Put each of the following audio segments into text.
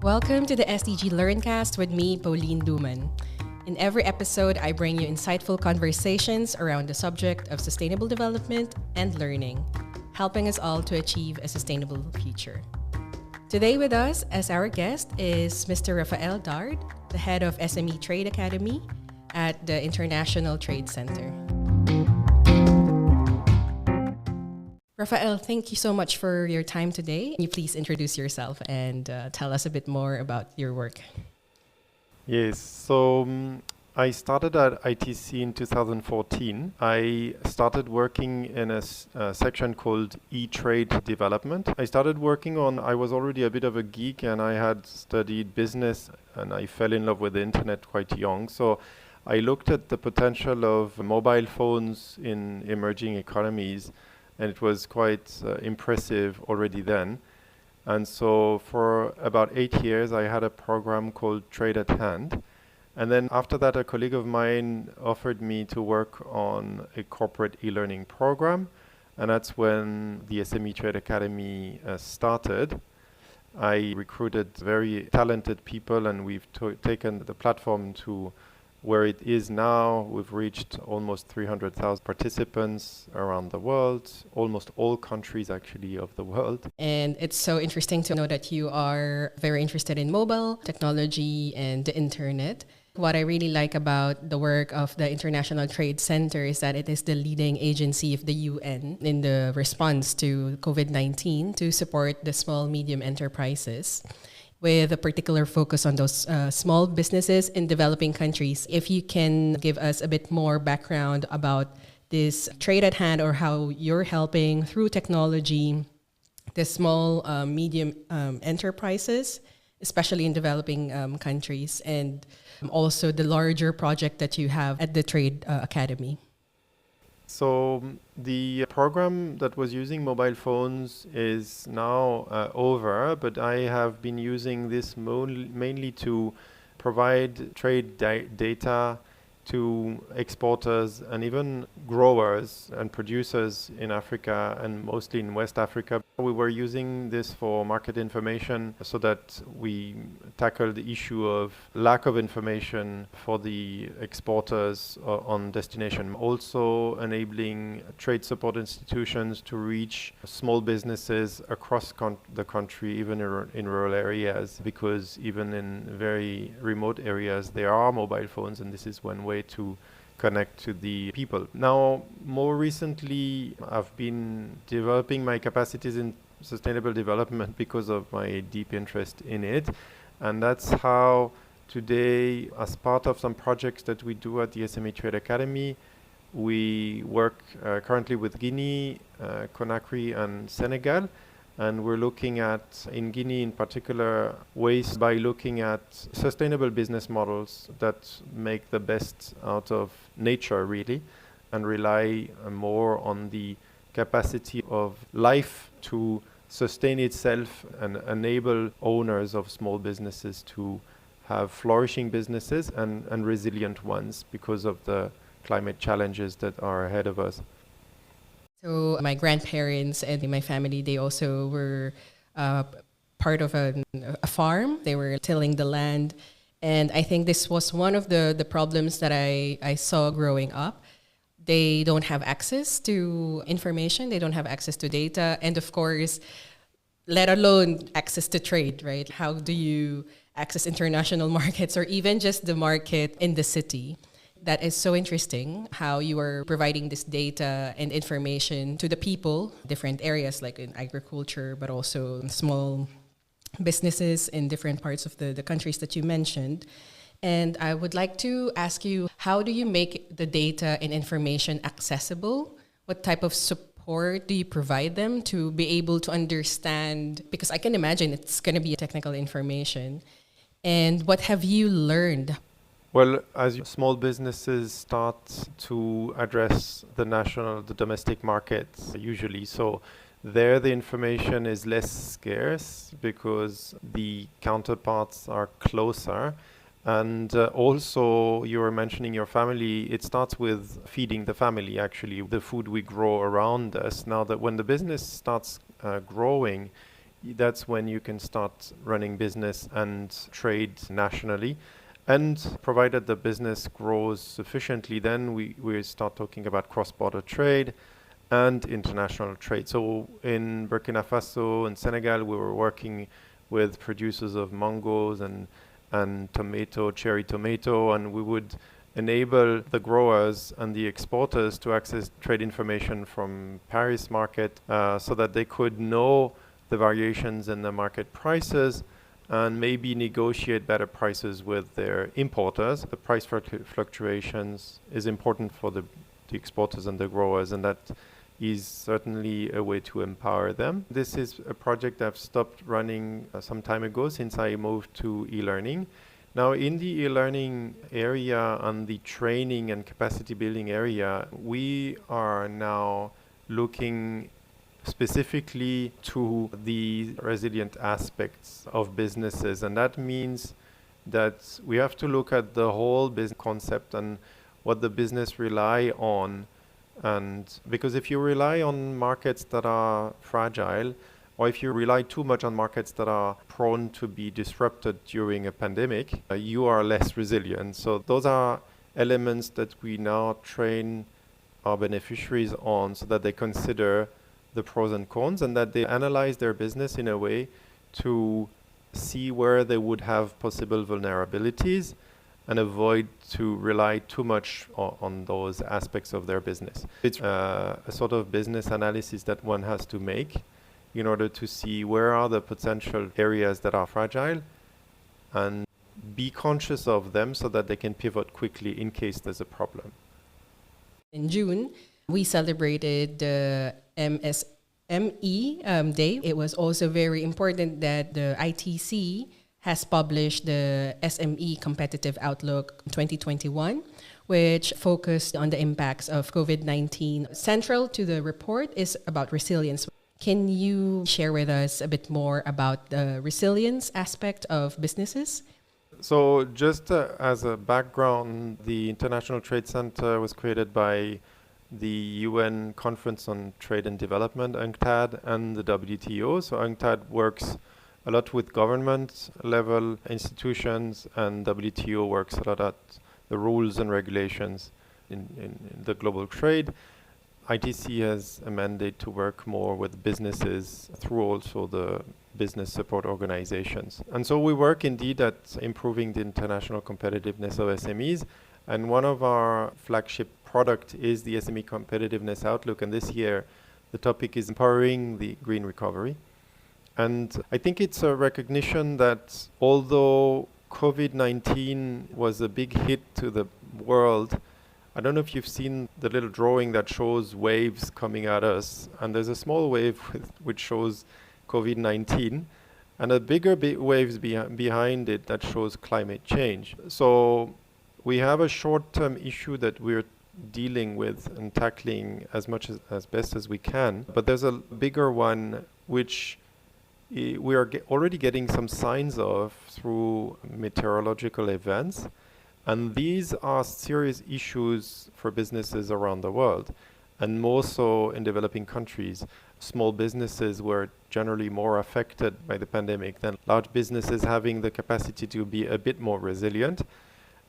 Welcome to the SDG Learncast with me, Pauline Duman. In every episode, I bring you insightful conversations around the subject of sustainable development and learning, helping us all to achieve a sustainable future. Today with us as our guest is Mr. Rafael Dard, the head of SME Trade Academy at the International Trade Center. Rafael, thank you so much for your time today. Can you please introduce yourself and tell us a bit more about your work? Yes, so I started at ITC in 2014. I started working in a section called e-trade development. I was already a bit of a geek and I had studied business and I fell in love with the internet quite young. So I looked at the potential of mobile phones in emerging economies, and it was quite impressive already then. And so for about 8 years, I had a program called Trade at Hand. And then after that, a colleague of mine offered me to work on a corporate e-learning program. And that's when the SME Trade Academy started. I recruited very talented people, and we've taken the platform to where it is now. We've reached almost 300,000 participants around the world, almost all countries actually of the world. And it's so interesting to know that you are very interested in mobile technology and the internet. What I really like about the work of the International Trade Center is that it is the leading agency of the UN in the response to COVID-19 to support the small, medium enterprises, with a particular focus on those small businesses in developing countries. If you can give us a bit more background about this Trade at Hand or how you're helping through technology the small, medium enterprises, especially in developing countries, and also the larger project that you have at the Trade Academy. So the program that was using mobile phones is now over, but I have been using this mainly to provide trade data to exporters and even growers and producers in Africa and mostly in West Africa. We were using this for market information so that we tackle the issue of lack of information for the exporters on destination. Also enabling trade support institutions to reach small businesses across the country, even in rural areas, because even in very remote areas there are mobile phones, and this is one way to connect to the people. Now, more recently, I've been developing my capacities in sustainable development because of my deep interest in it. And that's how today, as part of some projects that we do at the SME Trade Academy, we work currently with Guinea, Conakry, and Senegal. And we're looking at, in Guinea in particular, ways by looking at sustainable business models that make the best out of nature, really, and rely more on the capacity of life to sustain itself and enable owners of small businesses to have flourishing businesses and resilient ones because of the climate challenges that are ahead of us. So my grandparents and my family, they also were part of a farm. They were tilling the land. And I think this was one of the problems that I saw growing up. They don't have access to information. They don't have access to data. And of course, let alone access to trade, right? How do you access international markets or even just the market in the city? That is so interesting how you are providing this data and information to the people, different areas like in agriculture, but also small businesses in different parts of the countries that you mentioned. And I would like to ask you, how do you make the data and information accessible? What type of support do you provide them to be able to understand? Because I can imagine it's going to be technical information. And what have you learned? Well, as small businesses start to address the domestic markets usually, so there the information is less scarce because the counterparts are closer. And also, you were mentioning your family. It starts with feeding the family, actually, the food we grow around us. Now that when the business starts growing, that's when you can start running business and trade nationally. And provided the business grows sufficiently, then we start talking about cross-border trade and international trade. So in Burkina Faso and Senegal, we were working with producers of mangoes and tomato, cherry tomato, and we would enable the growers and the exporters to access trade information from Paris market so that they could know the variations in the market prices and maybe negotiate better prices with their importers. The price fluctuations is important for the exporters and the growers, and that is certainly a way to empower them. This is a project I've stopped running some time ago since I moved to e-learning. Now in the e-learning area and the training and capacity building area, we are now looking specifically to the resilient aspects of businesses, and that means that we have to look at the whole business concept and what the business rely on. And because if you rely on markets that are fragile, or if you rely too much on markets that are prone to be disrupted during a pandemic, you are less resilient. So those are elements that we now train our beneficiaries on so that they consider the pros and cons and that they analyze their business in a way to see where they would have possible vulnerabilities and avoid to rely too much on those aspects of their business. It's a sort of business analysis that one has to make in order to see where are the potential areas that are fragile and be conscious of them so that they can pivot quickly in case there's a problem. In June, we celebrated the MSME Day. It was also very important that the ITC has published the SME Competitive Outlook 2021, which focused on the impacts of COVID-19. Central to the report is about resilience. Can you share with us a bit more about the resilience aspect of businesses? So just as a background, the International Trade Center was created by the UN Conference on Trade and Development, UNCTAD, and the WTO. So UNCTAD works a lot with government level institutions, and WTO works a lot at the rules and regulations in the global trade. ITC has a mandate to work more with businesses through also the business support organizations. And so we work indeed at improving the international competitiveness of SMEs. And one of our flagship product is the SME Competitiveness Outlook. And this year, the topic is empowering the green recovery. And I think it's a recognition that although COVID-19 was a big hit to the world, I don't know if you've seen the little drawing that shows waves coming at us. And there's a small wave which shows COVID-19 and a bigger waves behind it that shows climate change. So we have a short-term issue that we're dealing with and tackling as best as we can. But there's a bigger one which we are already getting some signs of through meteorological events. And these are serious issues for businesses around the world, and more so in developing countries. Small businesses were generally more affected by the pandemic than large businesses, having the capacity to be a bit more resilient.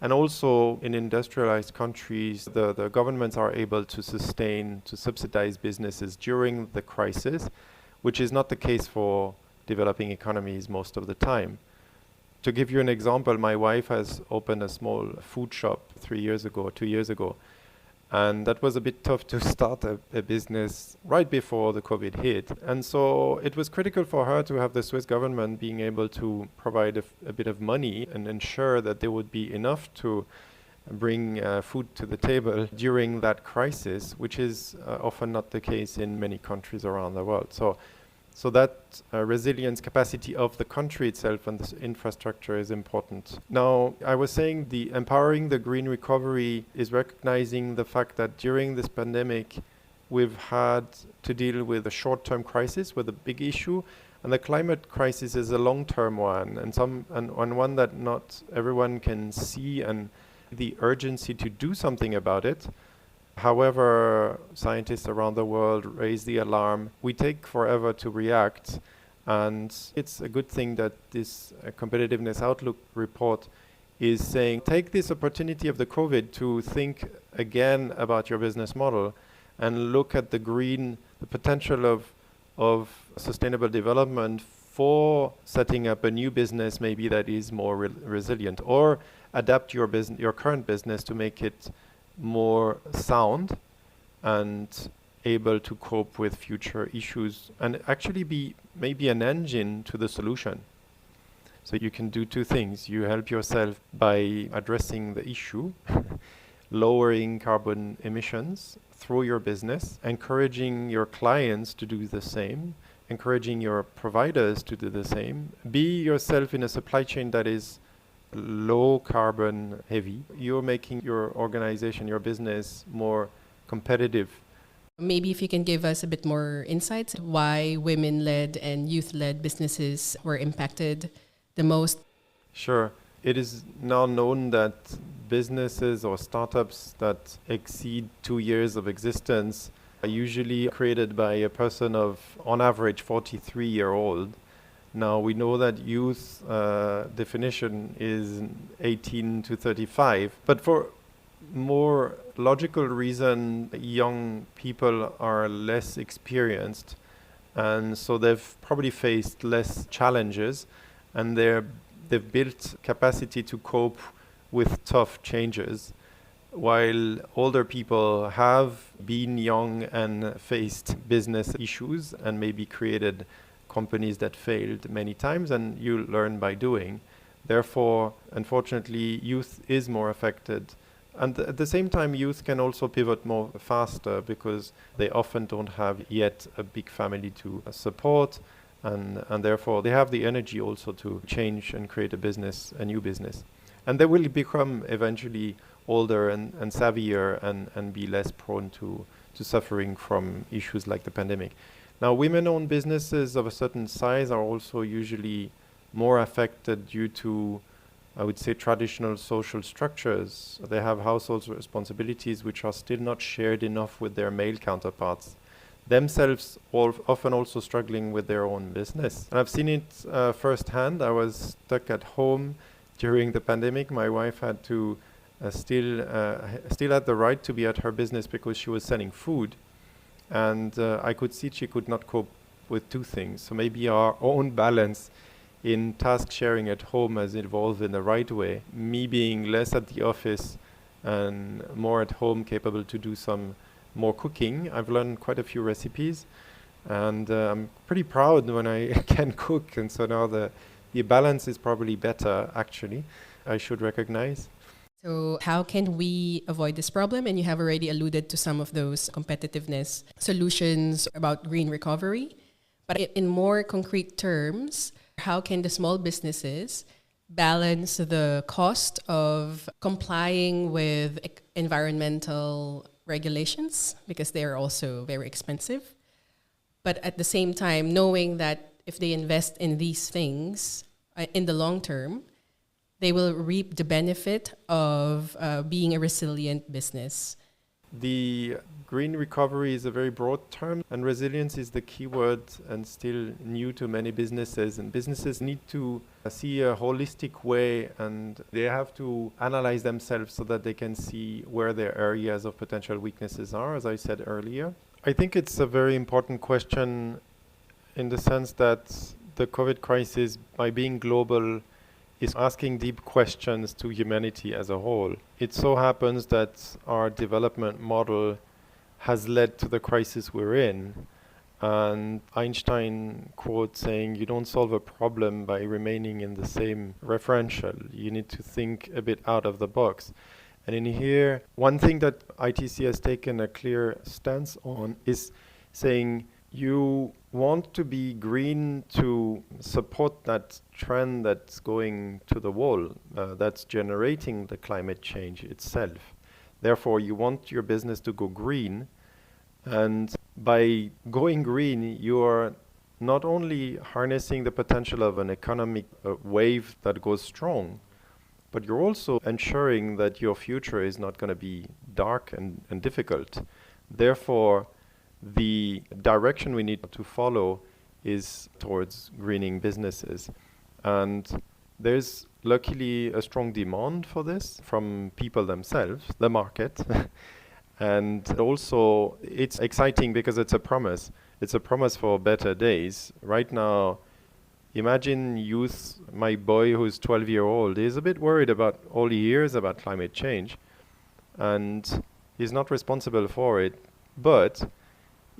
And also in industrialized countries, the governments are able to subsidize businesses during the crisis, which is not the case for developing economies most of the time. To give you an example, my wife has opened a small food shop 2 years ago. And that was a bit tough to start a business right before the COVID hit. And so it was critical for her to have the Swiss government being able to provide a bit of money and ensure that there would be enough to bring food to the table during that crisis, which is often not the case in many countries around the world. So that resilience capacity of the country itself and the infrastructure is important. Now, I was saying the empowering the green recovery is recognizing the fact that during this pandemic, we've had to deal with a short-term crisis with a big issue, and the climate crisis is a long-term one, and one that not everyone can see, and the urgency to do something about it. However, scientists around the world raise the alarm. We take forever to react, And it's a good thing that this competitiveness outlook report is saying, take this opportunity of the COVID to think again about your business model and look at the potential of sustainable development for setting up a new business maybe that is more resilient, or adapt your current business to make it more sound and able to cope with future issues and actually be maybe an engine to the solution. So you can do two things. You help yourself by addressing the issue, lowering carbon emissions through your business, encouraging your clients to do the same, encouraging your providers to do the same. Be yourself in a supply chain that is low carbon heavy. You're making your organization, your business more competitive. Maybe if you can give us a bit more insights why women-led and youth-led businesses were impacted the most. Sure. It is now known that businesses or startups that exceed 2 years of existence are usually created by a person of, on average, 43-year-old. Now, we know that youth definition is 18 to 35, but for more logical reason, young people are less experienced, and so they've probably faced less challenges, and they've built capacity to cope with tough changes, while older people have been young and faced business issues and maybe created companies that failed many times, and you learn by doing. Therefore, unfortunately, youth is more affected. And at the same time, youth can also pivot more faster because they often don't have yet a big family to support, and therefore they have the energy also to change and create a new business. And they will become eventually older and savvier and be less prone to suffering from issues like the pandemic. Now, women-owned businesses of a certain size are also usually more affected due to, I would say, traditional social structures. They have household responsibilities which are still not shared enough with their male counterparts, themselves often also struggling with their own business. And I've seen it firsthand. I was stuck at home during the pandemic. My wife had to still had the right to be at her business because she was selling food. And I could see she could not cope with two things. So maybe our own balance in task sharing at home has evolved in the right way. Me being less at the office and more at home, capable to do some more cooking. I've learned quite a few recipes, and I'm pretty proud when I can cook. And so now the balance is probably better, actually, I should recognize. So how can we avoid this problem? And you have already alluded to some of those competitiveness solutions about green recovery. But in more concrete terms, how can the small businesses balance the cost of complying with environmental regulations, because they are also very expensive, but at the same time knowing that if they invest in these things in the long term, they will reap the benefit of being a resilient business? The green recovery is a very broad term, and resilience is the key word and still new to many businesses. And businesses need to see a holistic way, and they have to analyze themselves so that they can see where their areas of potential weaknesses are, as I said earlier. I think it's a very important question in the sense that the COVID crisis, by being global, is asking deep questions to humanity as a whole. It so happens that our development model has led to the crisis we're in. And Einstein quote saying, you don't solve a problem by remaining in the same referential. You need to think a bit out of the box. And in here, one thing that ITC has taken a clear stance on is saying, you want to be green to support that trend that's going to the wall, that's generating the climate change itself. Therefore, you want your business to go green, and by going green, you are not only harnessing the potential of an economic wave that goes strong, but you're also ensuring that your future is not going to be dark and difficult. Therefore, the direction we need to follow is towards greening businesses. And there's luckily a strong demand for this from people themselves, the market. And also it's exciting because it's a promise. It's a promise for better days. Right now, imagine youth, my boy who's 12-year-old is a bit worried about all he hears about climate change, and he's not responsible for it. But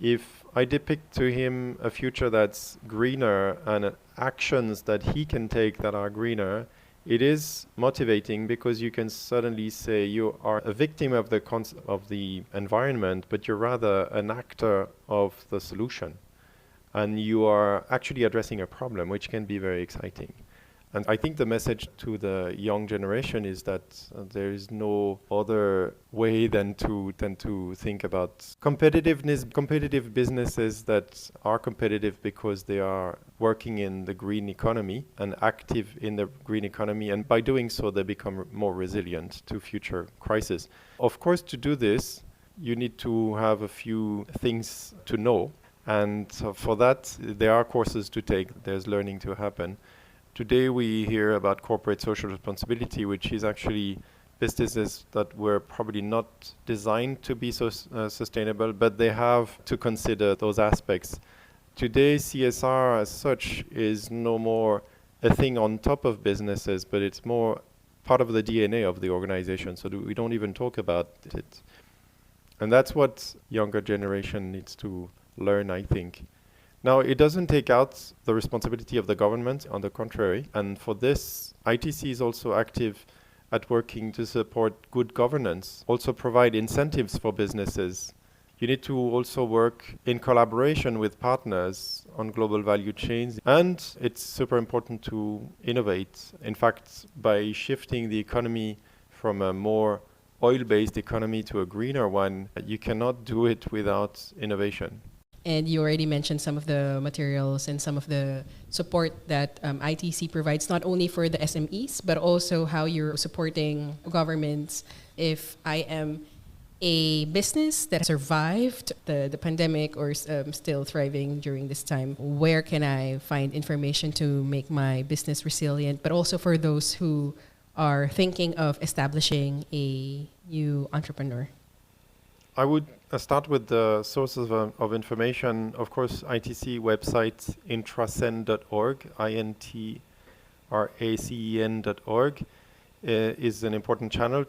if I depict to him a future that's greener and actions that he can take that are greener, it is motivating because you can suddenly say you are a victim of the environment, but you're rather an actor of the solution. And you are actually addressing a problem, which can be very exciting. And I think the message to the young generation is that there is no other way than to think about competitiveness, competitive businesses that are competitive because they are working in the green economy and active in the green economy. And by doing so, they become more resilient to future crises. Of course, to do this, you need to have a few things to know. And for that, there are courses to take. There's learning to happen. Today we hear about corporate social responsibility, which is actually businesses that were probably not designed to be so sustainable, but they have to consider those aspects. Today, CSR as such is no more a thing on top of businesses, but it's more part of the DNA of the organization, so we don't even talk about it. And that's what younger generation needs to learn, I think. Now, it doesn't take out the responsibility of the government, on the contrary. And for this, ITC is also active at working to support good governance, also provide incentives for businesses. You need to also work in collaboration with partners on global value chains. And it's super important to innovate. In fact, by shifting the economy from a more oil-based economy to a greener one, you cannot do it without innovation. And you already mentioned some of the materials and some of the support that ITC provides, not only for the SMEs, but also how you're supporting governments. If I am a business that survived the pandemic or still thriving during this time, where can I find information to make my business resilient? But also for those who are thinking of establishing a new entrepreneur. I would start with the sources of information. Of course, ITC website intracen.org, intracen.org, is an important channel. Our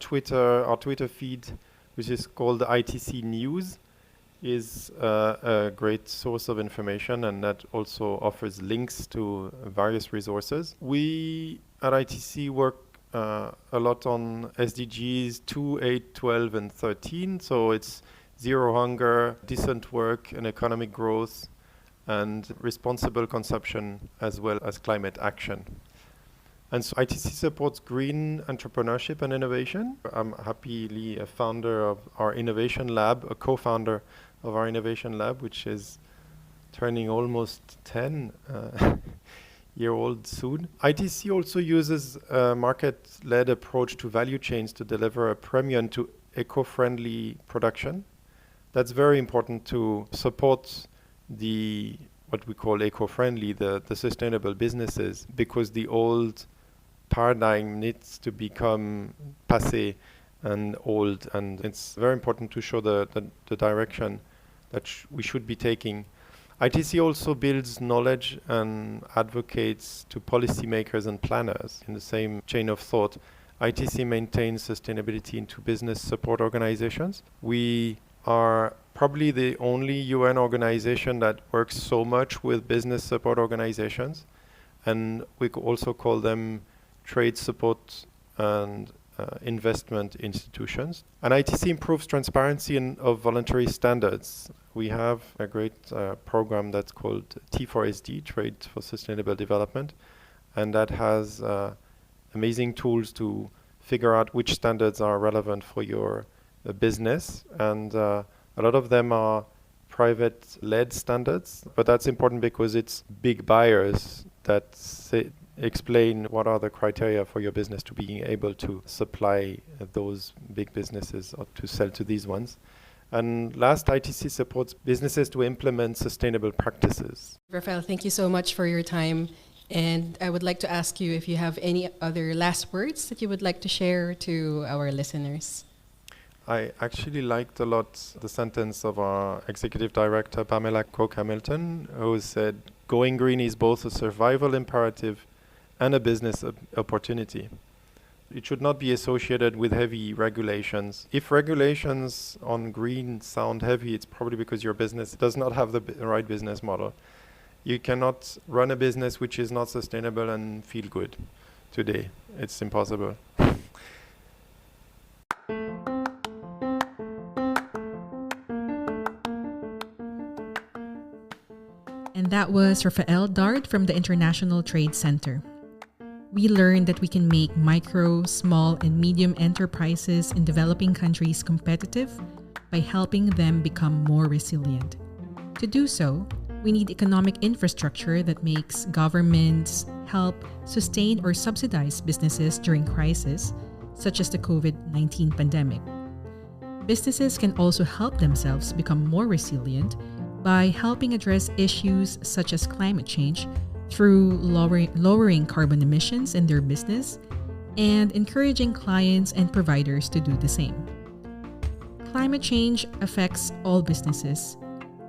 Twitter feed, which is called ITC News, is a great source of information, and that also offers links to various resources. We at ITC work a lot on SDGs 2, 8, 12, and 13. So it's zero hunger, decent work, and economic growth, and responsible consumption, as well as climate action. And so ITC supports green entrepreneurship and innovation. I'm happily a founder of our innovation lab, a co-founder of our innovation lab, which is turning almost 10-year-old soon. ITC also uses a market-led approach to value chains to deliver a premium to eco-friendly production. That's very important to support what we call eco-friendly, the sustainable businesses, because the old paradigm needs to become passé and old, and it's very important to show the direction that we should be taking. ITC also builds knowledge and advocates to policymakers and planners in the same chain of thought. ITC maintains sustainability into business support organizations. We are probably the only UN organization that works so much with business support organizations, and we also call them trade support and investment institutions. And ITC improves transparency of voluntary standards. We have a great program that's called T4SD, Trade for Sustainable Development, and that has amazing tools to figure out which standards are relevant for your business. And a lot of them are private-led standards, but that's important because it's big buyers that explain what are the criteria for your business to being able to supply those big businesses or to sell to these ones. And last, ITC supports businesses to implement sustainable practices. Rafael, thank you so much for your time. And I would like to ask you if you have any other last words that you would like to share to our listeners. I actually liked a lot the sentence of our executive director, Pamela Cook-Hamilton, who said, "Going green is both a survival imperative and a business opportunity." It should not be associated with heavy regulations. If regulations on green sound heavy, it's probably because your business does not have the right business model. You cannot run a business which is not sustainable and feel good today. It's impossible. And that was Rafael Dard from the International Trade Center. We learned that we can make micro, small, and medium enterprises in developing countries competitive by helping them become more resilient. To do so, we need economic infrastructure that makes governments help sustain or subsidize businesses during crises, such as the COVID-19 pandemic. Businesses can also help themselves become more resilient by helping address issues such as climate change through lowering carbon emissions in their business and encouraging clients and providers to do the same. Climate change affects all businesses,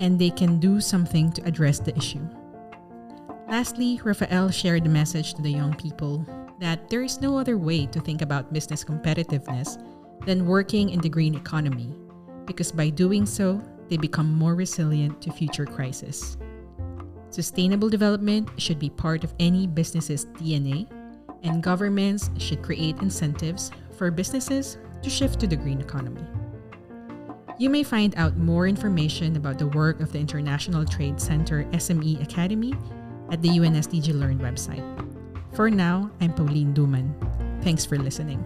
and they can do something to address the issue. Lastly, Rafael shared the message to the young people that there is no other way to think about business competitiveness than working in the green economy, because by doing so, they become more resilient to future crises. Sustainable development should be part of any business's DNA, and governments should create incentives for businesses to shift to the green economy. You may find out more information about the work of the International Trade Center SME Academy at the UNSDG Learn website. For now, I'm Pauline Duman. Thanks for listening.